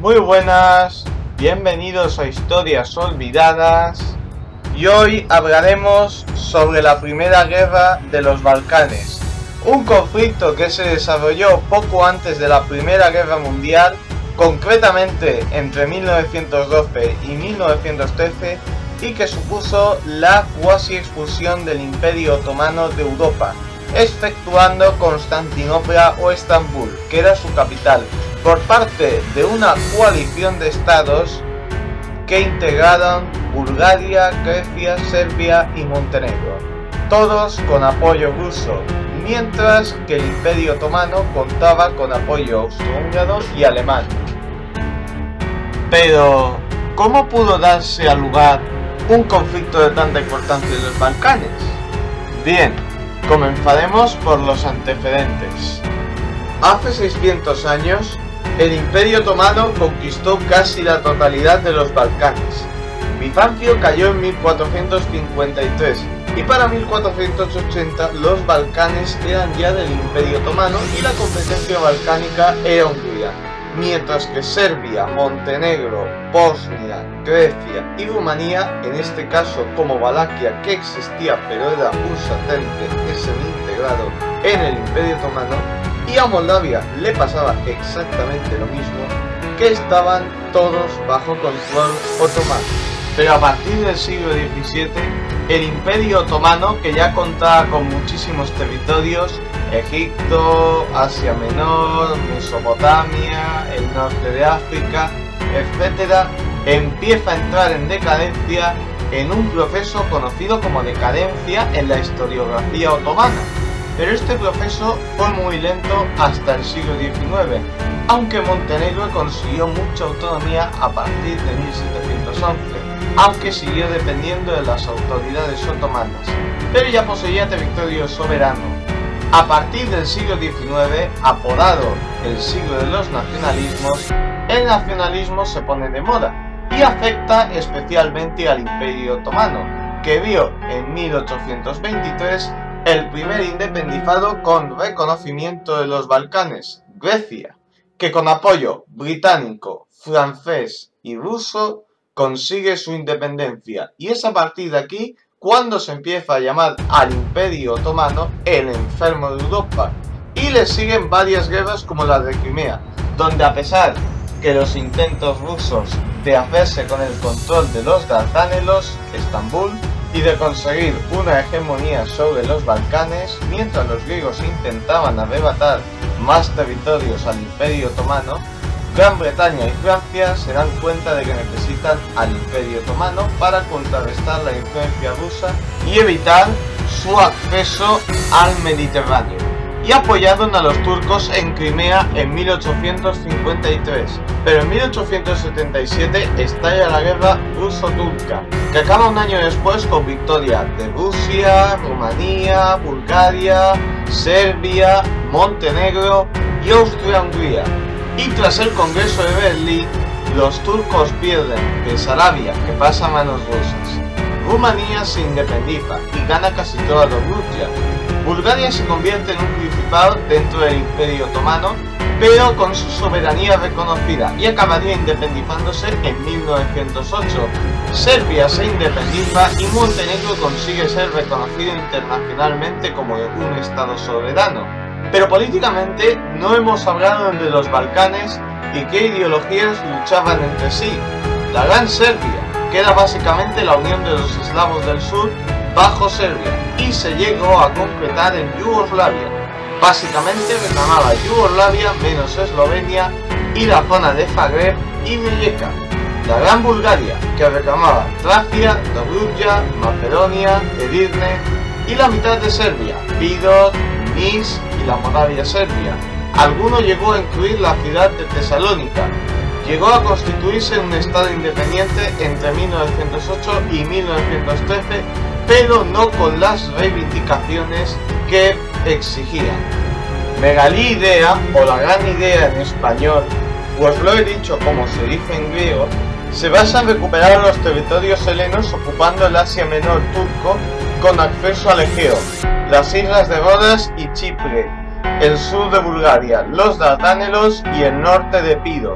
Muy buenas, bienvenidos a Historias Olvidadas y hoy hablaremos sobre la Primera Guerra de los Balcanes, un conflicto que se desarrolló poco antes de la Primera Guerra Mundial, concretamente entre 1912 y 1913, y que supuso la cuasi expulsión del Imperio Otomano de Europa, exceptuando Constantinopla o Estambul, que era su capital, por parte de una coalición de estados que integraron Bulgaria, Grecia, Serbia y Montenegro, todos con apoyo ruso, mientras que el Imperio Otomano contaba con apoyo austrohúngaro y alemán. Pero, ¿cómo pudo darse a lugar un conflicto de tanta importancia en los Balcanes? Bien, comenzaremos por los antecedentes. Hace 600 años, el Imperio Otomano conquistó casi la totalidad de los Balcanes. Bizancio cayó en 1453 y para 1480 los Balcanes eran ya del Imperio Otomano y la competencia balcánica era Hungría, mientras que Serbia, Montenegro, Bosnia, Grecia y Rumanía, en este caso como Valaquia, que existía pero era un satélite que se había integrado en el Imperio Otomano, y a Moldavia le pasaba exactamente lo mismo, que estaban todos bajo control otomano. Pero a partir del siglo XVII, el Imperio Otomano, que ya contaba con muchísimos territorios, Egipto, Asia Menor, Mesopotamia, el norte de África, etc., empieza a entrar en decadencia en un proceso conocido como decadencia en la historiografía otomana. Pero este proceso fue muy lento hasta el siglo XIX, aunque Montenegro consiguió mucha autonomía a partir de 1711, aunque siguió dependiendo de las autoridades otomanas, pero ya poseía territorio soberano. A partir del siglo XIX, apodado el siglo de los nacionalismos, el nacionalismo se pone de moda y afecta especialmente al Imperio Otomano, que vio en 1823 el primer independizado con reconocimiento de los Balcanes, Grecia, que con apoyo británico, francés y ruso consigue su independencia, y es a partir de aquí cuando se empieza a llamar al Imperio Otomano el enfermo de Europa, y le siguen varias guerras como la de Crimea, donde a pesar que los intentos rusos de hacerse con el control de los Dardanelos, Estambul, y de conseguir una hegemonía sobre los Balcanes, mientras los griegos intentaban arrebatar más territorios al Imperio Otomano, Gran Bretaña y Francia se dan cuenta de que necesitan al Imperio Otomano para contrarrestar la influencia rusa y evitar su acceso al Mediterráneo, y apoyaron a los turcos en Crimea en 1853, pero en 1877 estalla la guerra ruso-turca, que acaba un año después con victoria de Rusia, Rumanía, Bulgaria, Serbia, Montenegro y Austria-Hungría. Y tras el Congreso de Berlín, los turcos pierden Besarabia, que pasa a manos rusas. Rumanía se independiza y gana casi toda Dobruja. Bulgaria se convierte en un principado dentro del Imperio Otomano, pero con su soberanía reconocida, y acabaría independizándose en 1908. Serbia se independiza y Montenegro consigue ser reconocido internacionalmente como un estado soberano. Pero políticamente no hemos hablado de los Balcanes y qué ideologías luchaban entre sí. La Gran Serbia, que era básicamente la unión de los eslavos del sur bajo Serbia, y se llegó a concretar en Yugoslavia. Básicamente reclamaba Yugoslavia menos Eslovenia y la zona de Zagreb y Rijeka. La Gran Bulgaria, que reclamaba Tracia, Dobruja, Macedonia, Edirne y la mitad de Serbia, Pidor, Nis y la Moravia Serbia. Alguno llegó a incluir la ciudad de Tesalónica. Llegó a constituirse un estado independiente entre 1908 y 1913, pero no con las reivindicaciones que exigían. Megalí idea, o la gran idea en español, pues lo he dicho como se dice en griego, se basa en recuperar los territorios helenos ocupando el Asia Menor turco con acceso al Egeo, las islas de Rodas y Chipre, el sur de Bulgaria, los Dardanelos y el norte de Pido,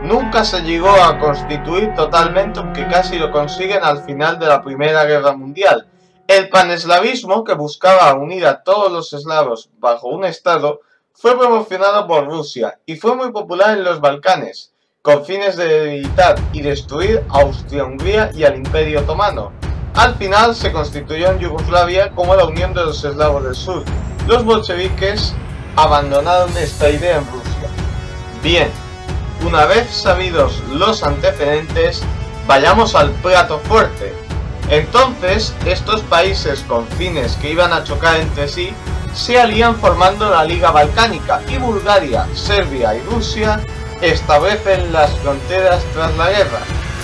nunca se llegó a constituir totalmente, aunque casi lo consiguen al final de la Primera Guerra Mundial. El paneslavismo, que buscaba unir a todos los eslavos bajo un estado, fue promocionado por Rusia y fue muy popular en los Balcanes, con fines de debilitar y destruir a Austria-Hungría y al Imperio Otomano. Al final se constituyó en Yugoslavia como la unión de los eslavos del sur. Los bolcheviques abandonaron esta idea en Rusia. Bien, una vez sabidos los antecedentes, vayamos al plato fuerte. Entonces, estos países con fines que iban a chocar entre sí, se alían formando la Liga Balcánica, y Bulgaria, Serbia y Rusia establecen las fronteras tras la guerra.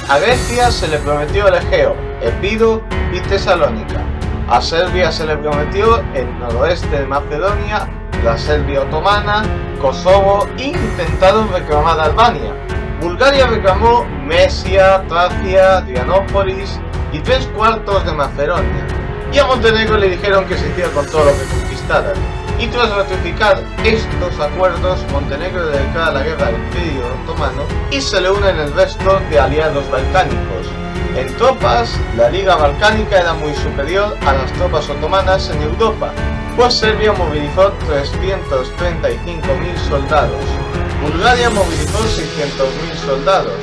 A Grecia se le prometió el Egeo, Epiro y Tesalónica. A Serbia se le prometió el noroeste de Macedonia, la Serbia otomana, Kosovo, e intentaron reclamar Albania. Bulgaria reclamó Mesia, Tracia, Adrianópolis y 3/4 de Macedonia. Y a Montenegro le dijeron que se hiciera con todo lo que conquistaran. Y tras ratificar estos acuerdos, Montenegro declara la guerra al Imperio Otomano y se le une en el resto de aliados balcánicos. En tropas, la Liga Balcánica era muy superior a las tropas otomanas en Europa, pues Serbia movilizó 335.000 soldados, Bulgaria movilizó 600.000 soldados,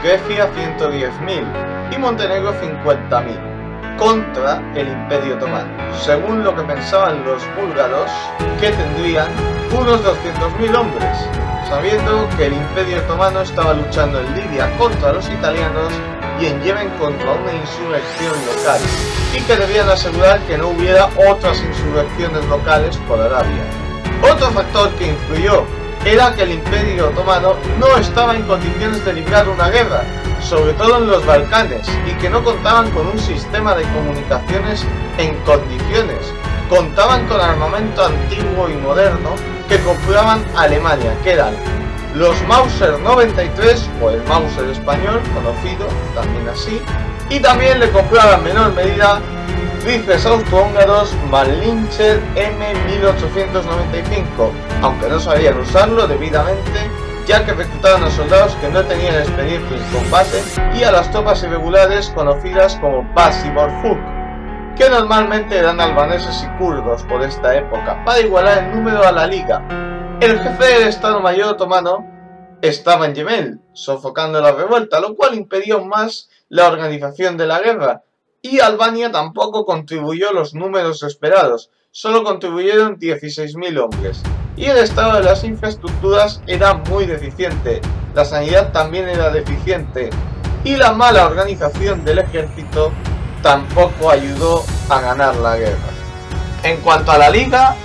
Grecia 110.000 y Montenegro 50.000. Contra el Imperio Otomano, según lo que pensaban los búlgaros, que tendrían unos 200.000 hombres, sabiendo que el Imperio Otomano estaba luchando en Libia contra los italianos y en Yemen contra una insurrección local, y que debían asegurar que no hubiera otras insurrecciones locales por Arabia. Otro factor que influyó era que el Imperio Otomano no estaba en condiciones de librar una guerra, sobre todo en los Balcanes, y que no contaban con un sistema de comunicaciones en condiciones. Contaban con armamento antiguo y moderno que compraban Alemania, que eran los Mauser 93 o el Mauser español, conocido también así, y también le compraban en menor medida rifles austrohúngaros Mannlicher M1895, aunque no sabían usarlo debidamente, ya que reclutaban a soldados que no tenían experiencia en combate y a las tropas irregulares conocidas como Basiborfuk, que normalmente eran albaneses y kurdos por esta época, para igualar el número a la liga. El jefe del Estado Mayor otomano estaba en Yemen, sofocando la revuelta, lo cual impidió aún más la organización de la guerra, y Albania tampoco contribuyó los números esperados, solo contribuyeron 16.000 hombres. Y el estado de las infraestructuras era muy deficiente, la sanidad también era deficiente, y la mala organización del ejército tampoco ayudó a ganar la guerra. En cuanto a la liga,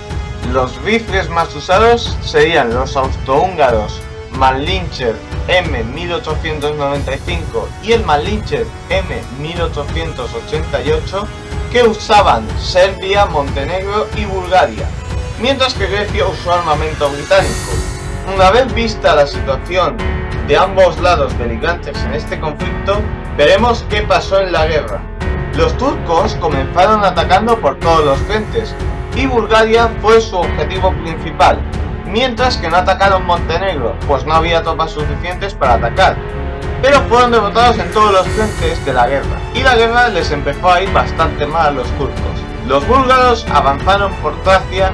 los rifles más usados serían los austrohúngaros Mannlicher M1895 y el Mannlicher M1888, que usaban Serbia, Montenegro y Bulgaria, mientras que Grecia usó armamento británico. Una vez vista la situación de ambos lados beligerantes en este conflicto, veremos qué pasó en la guerra. Los turcos comenzaron atacando por todos los frentes, y Bulgaria fue su objetivo principal, mientras que no atacaron Montenegro, pues no había tropas suficientes para atacar. Pero fueron derrotados en todos los frentes de la guerra, y la guerra les empezó a ir bastante mal a los turcos. Los búlgaros avanzaron por Tracia,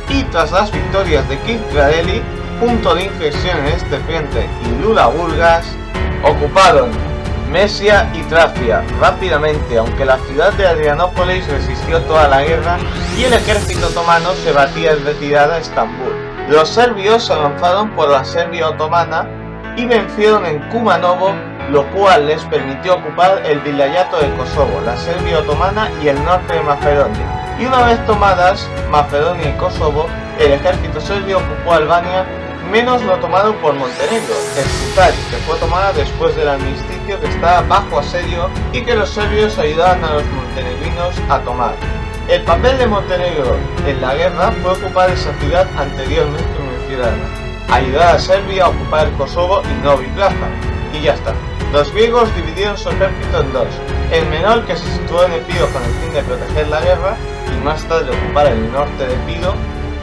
y tras las victorias de Kirklareli, punto de inflexión en este frente, y Lula-Burgas, ocuparon Mesia y Tracia rápidamente, aunque la ciudad de Adrianópolis resistió toda la guerra y el ejército otomano se batía en retirada a Estambul. Los serbios avanzaron por la Serbia otomana y vencieron en Kumanovo, lo cual les permitió ocupar el vilayato de Kosovo, la Serbia otomana y el norte de Macedonia. Y una vez tomadas Macedonia y Kosovo, el ejército serbio ocupó Albania, menos lo tomado por Montenegro, Skutari, que fue tomada después del armisticio, que estaba bajo asedio y que los serbios ayudaban a los montenegrinos a tomar. El papel de Montenegro en la guerra fue ocupar esa ciudad anteriormente mencionada, ayudar a Serbia a ocupar Kosovo y Novi Pazar, y ya está. Los griegos dividieron su ejército en dos, el menor, que se situó en Epiro con el fin de proteger la guerra y más tarde ocupar el norte de Epiro,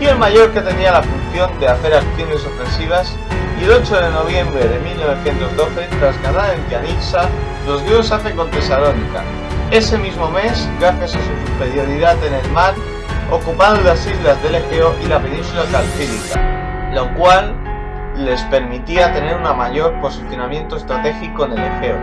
y el mayor, que tenía la función de hacer acciones ofensivas y el 8 de noviembre de 1912, tras ganar en Tianitsa, los griegos hacen con Tesalónica. Ese mismo mes, gracias a su superioridad en el mar, ocuparon las islas del Egeo y la península calcídica, lo cual les permitía tener un mayor posicionamiento estratégico en el Egeo,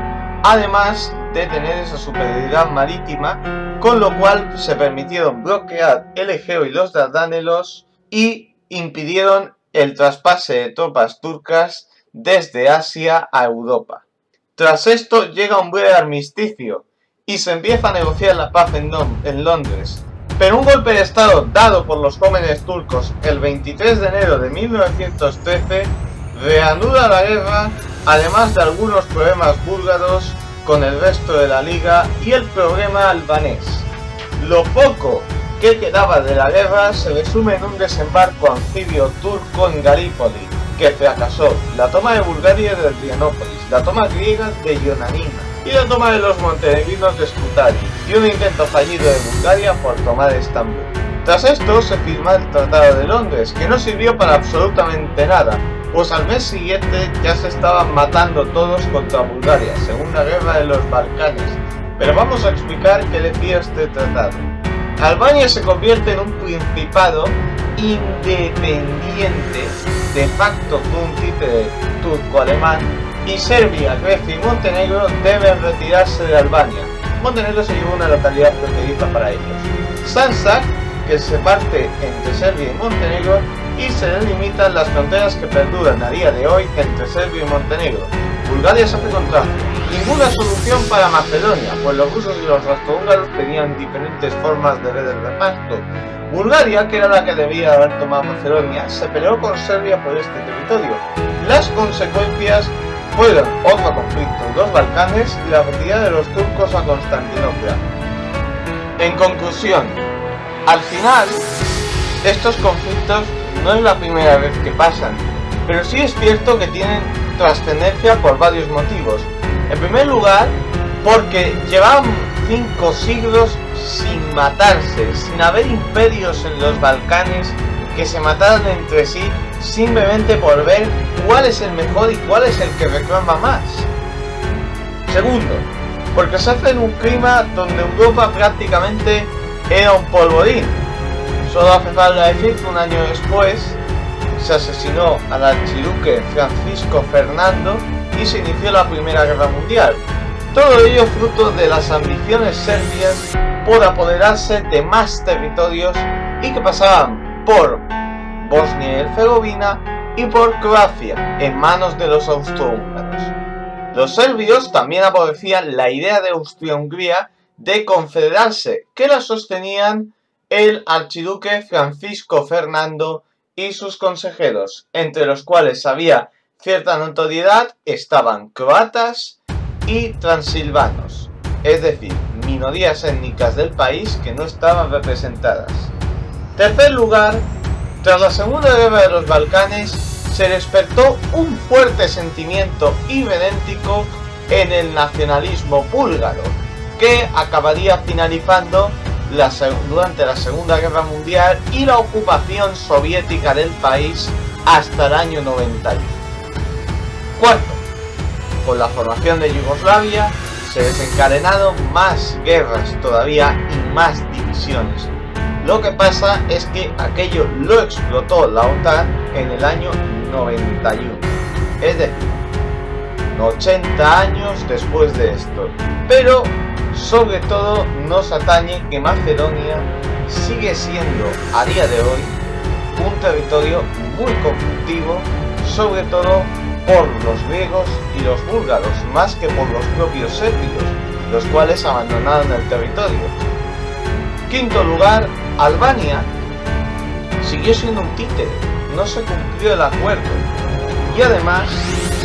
además de tener esa superioridad marítima, con lo cual se permitieron bloquear el Egeo y los Dardanelos y impidieron el traspase de tropas turcas desde Asia a Europa. Tras esto llega un breve armisticio y se empieza a negociar la paz en Londres, pero un golpe de estado dado por los jóvenes turcos el 23 de enero de 1913 reanuda la guerra, además de algunos problemas búlgaros con el resto de la liga y el problema albanés. Lo poco que quedaba de la guerra se resume en un desembarco anfibio turco en Galípoli, que fracasó, la toma de Bulgaria de Adrianópolis, la toma griega de Ioannina y la toma de los montenegrinos de Scutari, y un intento fallido de Bulgaria por tomar Estambul. Tras esto se firmó el Tratado de Londres, que no sirvió para absolutamente nada, pues al mes siguiente ya se estaban matando todos contra Bulgaria, según la guerra de los Balcanes. Pero vamos a explicar qué decía este tratado. Albania se convierte en un principado independiente, de facto con un títere turco-alemán, y Serbia, Grecia y Montenegro deben retirarse de Albania. Montenegro se llevó una localidad fronteriza para ellos. Sandžak, que se parte entre Serbia y Montenegro, y se delimitan las fronteras que perduran a día de hoy entre Serbia y Montenegro. Bulgaria se hace con Tracia. Ninguna solución para Macedonia, pues los rusos y los austrohúngaros tenían diferentes formas de ver el reparto. Bulgaria, que era la que debía haber tomado Macedonia, se peleó con Serbia por este territorio. Las consecuencias fueron otro conflicto en los Balcanes y la retirada de los turcos a Constantinopla. En conclusión, al final, estos conflictos no es la primera vez que pasan, pero sí es cierto que tienen trascendencia por varios motivos. En primer lugar, porque llevaban 5 siglos sin matarse, sin haber imperios en los Balcanes que se mataran entre sí simplemente por ver cuál es el mejor y cuál es el que reclama más. Segundo, porque se hace en un clima donde Europa prácticamente era un polvorín. Solo hace falta decir que un año después se asesinó al archiduque Francisco Fernando y se inició la Primera Guerra Mundial. Todo ello fruto de las ambiciones serbias por apoderarse de más territorios y que pasaban por Bosnia y Herzegovina y por Croacia en manos de los austrohúngaros. Los serbios también aborrecían la idea de Austria-Hungría de confederarse, que la sostenían el archiduque Francisco Fernando y sus consejeros, entre los cuales había cierta notoriedad estaban croatas y transilvanos, es decir, minorías étnicas del país que no estaban representadas. Tercer lugar, tras la Segunda Guerra de los Balcanes se despertó un fuerte sentimiento irredéntico en el nacionalismo búlgaro, que acabaría finalizando durante la Segunda Guerra Mundial y la ocupación soviética del país hasta el año 91. Cuarto, con la formación de Yugoslavia se desencadenaron más guerras todavía y más divisiones. Lo que pasa es que aquello lo explotó la OTAN en el año 91, es decir, 80 años después de esto. Pero sobre todo nos atañe que Macedonia sigue siendo a día de hoy un territorio muy conflictivo, sobre todo por los griegos y los búlgaros, más que por los propios serbios, los cuales abandonaron el territorio. Quinto lugar, Albania siguió siendo un títere, no se cumplió el acuerdo y además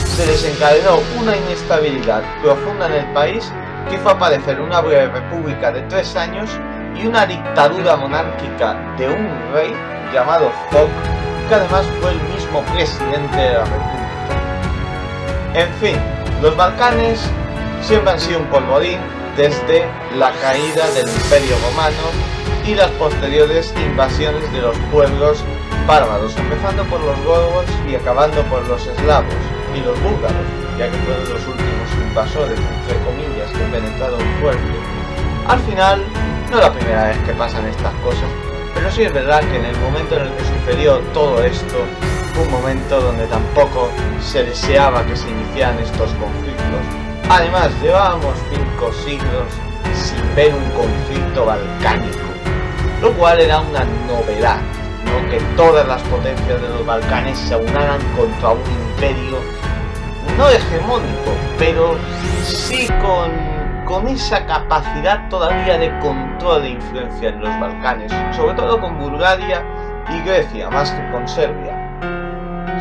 se desencadenó una inestabilidad profunda en el país que hizo aparecer una breve república de 3 años y una dictadura monárquica de un rey llamado Fok, que además fue el mismo presidente de la república. En fin, los Balcanes siempre han sido un polvorín desde la caída del Imperio Romano y las posteriores invasiones de los pueblos bárbaros, empezando por los godos y acabando por los eslavos y los búlgaros, ya que fueron los últimos invasores, entre comillas, que penetraron fuerte. Al final, no es la primera vez que pasan estas cosas, pero sí es verdad que en el momento en el que sucedió todo esto, fue un momento donde tampoco se deseaba que se iniciaran estos conflictos. Además, llevábamos 5 siglos sin ver un conflicto balcánico, lo cual era una novedad, ¿no? Que todas las potencias de los Balcanes se aunaran contra un imperio no hegemónico, pero sí con esa capacidad todavía de control e influencia en los Balcanes, sobre todo con Bulgaria y Grecia, más que con Serbia.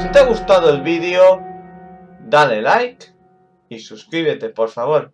Si te ha gustado el vídeo, dale like y suscríbete, por favor.